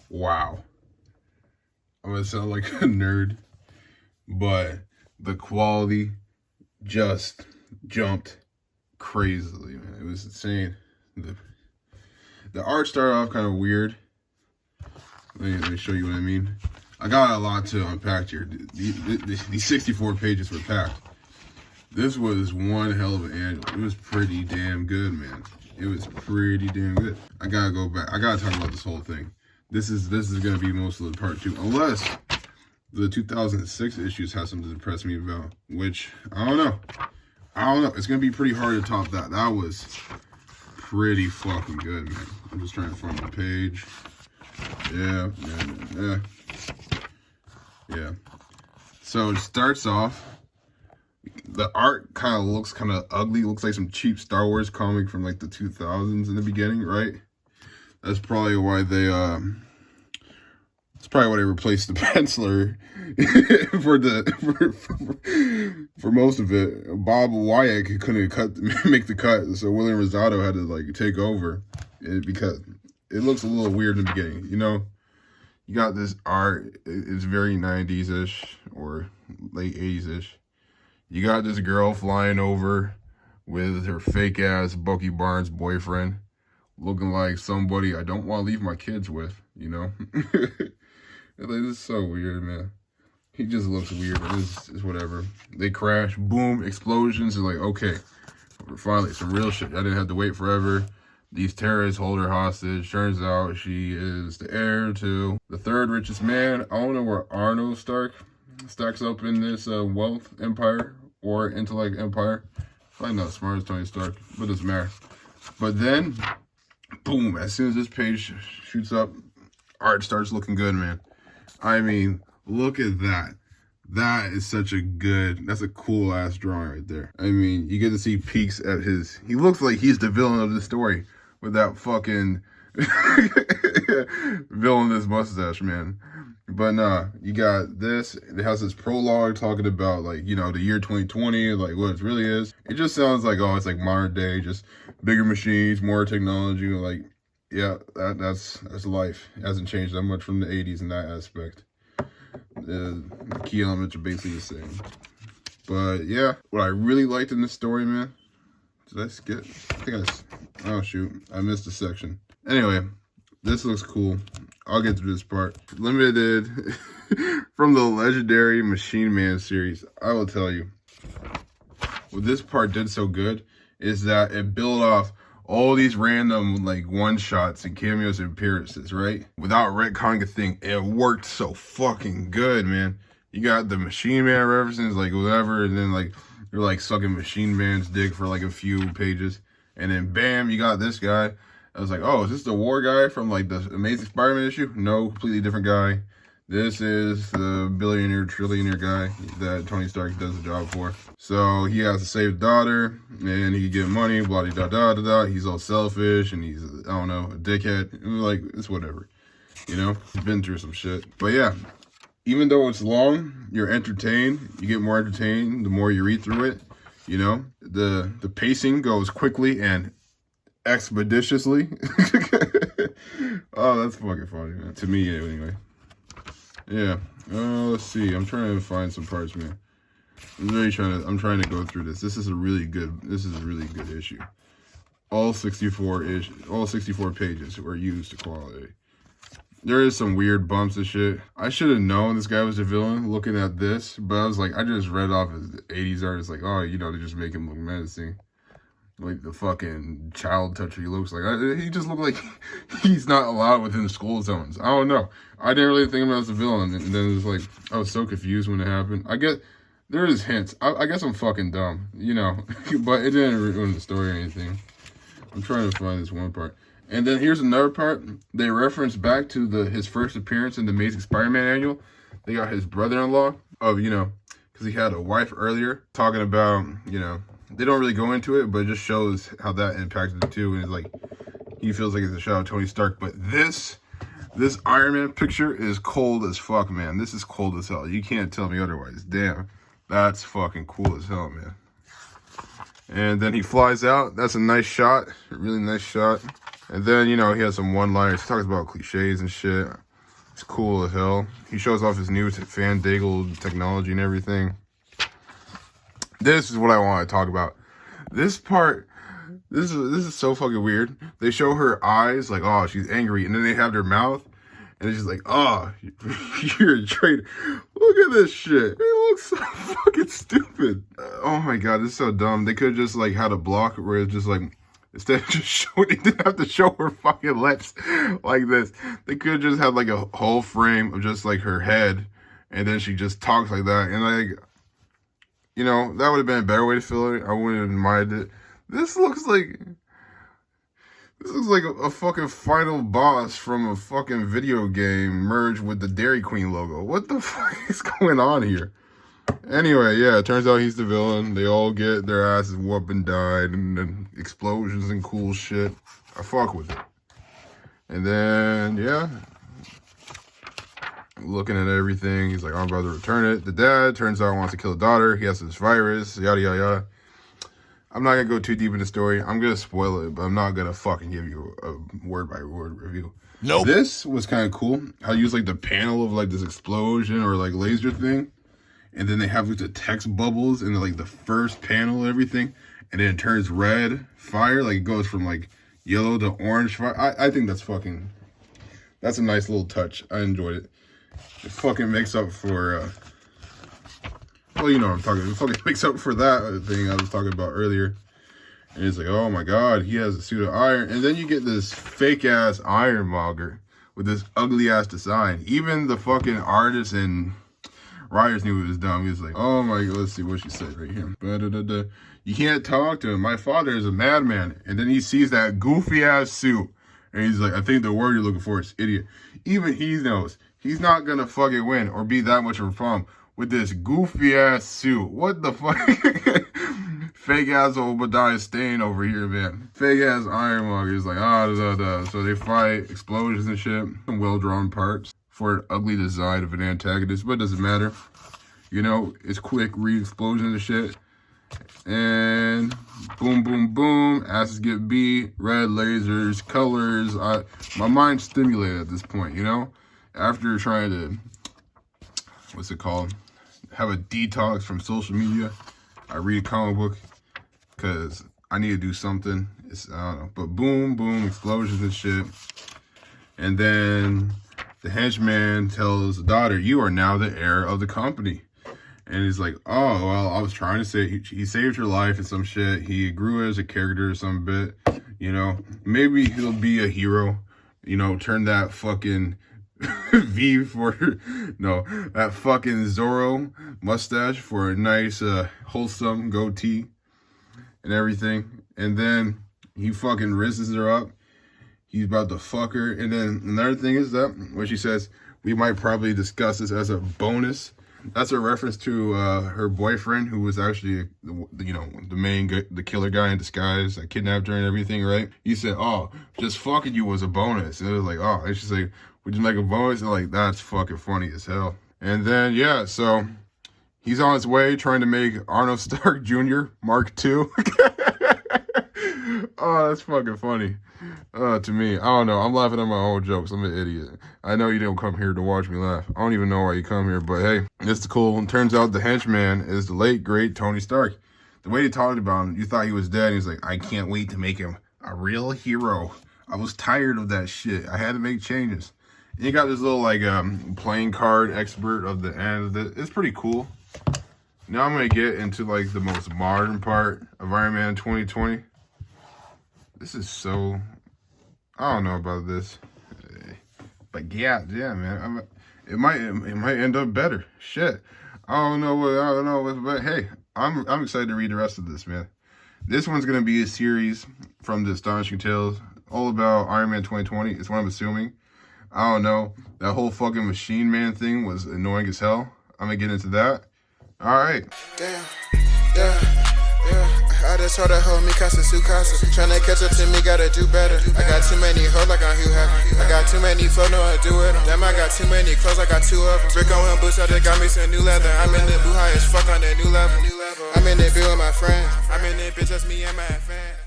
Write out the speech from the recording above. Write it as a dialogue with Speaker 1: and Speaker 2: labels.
Speaker 1: Wow. I'm gonna sound like a nerd, but the quality just jumped crazily, man. It was insane. The art started off kind of weird. Let me show you what I mean. I got a lot to unpack here. These 64 pages were packed. This was one hell of an annual. It was pretty damn good, man. It was pretty damn good. I gotta go back. I gotta talk about this whole thing. This is gonna be most of the part 2, unless the 2006 issues have something to impress me about, which I don't know. It's gonna be pretty hard to top that. That was pretty fucking good, man. I'm just trying to find the page. Yeah. So it starts off. The art kind of looks kind of ugly. It looks like some cheap Star Wars comic from like the 2000s in the beginning, right? That's probably why they replaced the penciler for most of it. Bob Wyatt couldn't make the cut, so William Rosado had to like take over because it looks a little weird in the beginning. You know, you got this art. It's very 90s-ish or late 80s-ish. You got this girl flying over with her fake-ass Bucky Barnes boyfriend, looking like somebody I don't want to leave my kids with, you know? This is so weird, man. He just looks weird. It's whatever. They crash, boom, explosions. It's like, okay, finally, some real shit. I didn't have to wait forever. These terrorists hold her hostage. Turns out she is the heir to the third richest man. I don't know where Arno Stark stacks up in this wealth empire or intellect empire. Probably not as smart as Tony Stark, but it doesn't matter. But then, boom, as soon as this page shoots up, art starts looking good, man. I mean, look at that. That is that's a cool ass drawing right there. I mean, you get to see peeks at he looks like he's the villain of the story with that fucking villainous mustache, man. But nah, you got this. It has this prologue talking about, like, you know, the year 2020, like what it really is. It just sounds like, oh, it's like modern day, just bigger machines, more technology. Like, yeah, that's life. It hasn't changed that much from the 80s in that aspect. The key elements are basically the same. But yeah, what I really liked in this story, man. Did I skip? Oh shoot, I missed a section. Anyway, this looks cool. I'll get through this part. Limited from the legendary Machine Man series. I will tell you, what this part did so good is that it built off all these random like one-shots and cameos and appearances, right? Without retconning a thing. It worked so fucking good, man. You got the Machine Man references, like whatever, and then like you're like sucking Machine Man's dick for like a few pages. And then bam, you got this guy. I was like, oh, is this the war guy from like the Amazing Spider-Man issue? No, completely different guy. This is the billionaire, trillionaire guy that Tony Stark does the job for. So he has to save the daughter, and he can get money, blah, da, da, da, da. He's all selfish, and he's, I don't know, a dickhead. And like, it's whatever, you know? He's been through some shit. But yeah, even though it's long, you're entertained. You get more entertained the more you read through it, you know? The pacing goes quickly and expeditiously. Oh, that's fucking funny, man. To me, anyway. Yeah. Let's see. I'm trying to find some parts, man. I'm trying to go through this. This is a really good issue. All 64 pages were used to quality. There is some weird bumps and shit. I should have known this guy was the villain looking at this, but I was like, I just read off his 80s art. It's like, oh, you know, they just make him look menacing. Like the fucking child toucher he looks like. He just looked like he's not allowed within the school zones. I don't know. I didn't really think of him as a villain. And then it was like, I was so confused when it happened. I get, there is hints. I guess I'm fucking dumb, you know. But it didn't ruin the story or anything. I'm trying to find this one part. And then here's another part. They reference back to his first appearance in the Amazing Spider-Man annual. They got his brother-in-law of, you know, because he had a wife earlier, talking about, you know, they don't really go into it, but it just shows how that impacted it too. And it's like, he feels like it's a shot of Tony Stark. But this Iron Man picture is cold as fuck, man. This is cold as hell. You can't tell me otherwise. Damn, that's fucking cool as hell, man. And then he flies out. That's a nice shot, a really nice shot. And then, you know, he has some one-liners. He talks about cliches and shit. It's cool as hell. He shows off his new fandangled technology and everything. This is what I want to talk about. This part, this is so fucking weird. They show her eyes like, oh, she's angry, and then they have their mouth, and it's just like, oh, you're a traitor. Look at this shit. It looks so fucking stupid. Oh my god, this is so dumb. They could have just like had a block where it's just like, instead of just showing, they didn't have to show her fucking lips like this. They could have just had like a whole frame of just like her head, and then she just talks like that. And like, you know, that would have been a better way to fill it. I wouldn't have minded it. This looks like a fucking final boss from a fucking video game merged with the Dairy Queen logo. What the fuck is going on here? Anyway, yeah, it turns out he's the villain. They all get their asses whooped and died, and then explosions and cool shit. I fuck with it. And then, yeah, looking at everything, he's like, I'm about to return it. The dad turns out wants to kill the daughter. He has this virus, yada, yada, yada. I'm not going to go too deep in the story. I'm going to spoil it, but I'm not going to fucking give you a word-by-word review. Nope. This was kind of cool. I used, like, the panel of, like, this explosion or, like, laser thing. And then they have like the text bubbles in like the first panel and everything, and then it turns red fire, like it goes from like yellow to orange fire. I think that's a nice little touch. I enjoyed it. It fucking makes up for well, you know what I'm talking about. It fucking makes up for that thing I was talking about earlier. And it's like, oh my god, he has a suit of iron, and then you get this fake ass ironmonger with this ugly ass design. Even the fucking artist and writers knew it was dumb. He was like, oh my god, let's see what she said right here. You can't talk to him. My father is a madman. And then he sees that goofy ass suit. And he's like, I think the word you're looking for is idiot. Even he knows he's not gonna fucking win or be that much of a problem with this goofy ass suit. What the fuck? Fake ass Obadiah Stane over here, man. Fake ass Ironmonger is like, So they fight, explosions and shit, some well drawn parts for an ugly design of an antagonist, but it doesn't matter. You know, it's quick re-explosions and shit. And boom, boom, boom. Asses get beat. Red lasers, colors. My mind's stimulated at this point, you know? After trying to, what's it called? Have a detox from social media. I read a comic book because I need to do something. I don't know. But boom, boom, explosions and shit. And then the henchman tells the daughter, you are now the heir of the company. And he's like, oh, well, I was trying to say, he saved her life and some shit. He grew as a character some bit, you know. Maybe he'll be a hero, you know, turn that fucking V for, no, that fucking Zorro mustache for a nice, wholesome goatee and everything. And then he fucking raises her up. He's about to fuck her. And then another thing is that when she says, we might probably discuss this as a bonus. That's a reference to her boyfriend, who was actually, you know, the killer guy in disguise that kidnapped her and everything, right? He said, oh, just fucking you was a bonus. And it was like, oh, and she's like, would you like a bonus? And like, that's fucking funny as hell. And then, yeah, so he's on his way trying to make Arno Stark Jr. Mark II. Oh, that's fucking funny. To me, I don't know. I'm laughing at my own jokes. I'm an idiot. I know you didn't come here to watch me laugh. I don't even know why you come here, but hey, it's cool. And turns out the henchman is the late, great Tony Stark. The way they talked about him, you thought he was dead. He's like, I can't wait to make him a real hero. I was tired of that shit. I had to make changes. And you got this little, like, playing card expert of the end of it. It's pretty cool. Now I'm going to get into, like, the most modern part of Iron Man 2020. This is so, I don't know about this, but yeah, man, it might end up better. Shit, I don't know, but hey, I'm excited to read the rest of this, man. This one's gonna be a series from the Astonishing Tales, all about Iron Man 2020. It's what I'm assuming. I don't know. That whole fucking Machine Man thing was annoying as hell. I'm gonna get into that. All right.
Speaker 2: Damn. I just told her hold me casa su casa. Tryna catch up to me, gotta do better. I got too many hoes like I'm Hugh Hefner. I got too many flow, know what to do with them. Damn, I got too many clothes, I got two of them. Brick on him boots, I just got me some new leather. I'm in the boo high as fuck on that new level. I'm in the bill with my friends. I'm in it, bitch, that's me and my fans.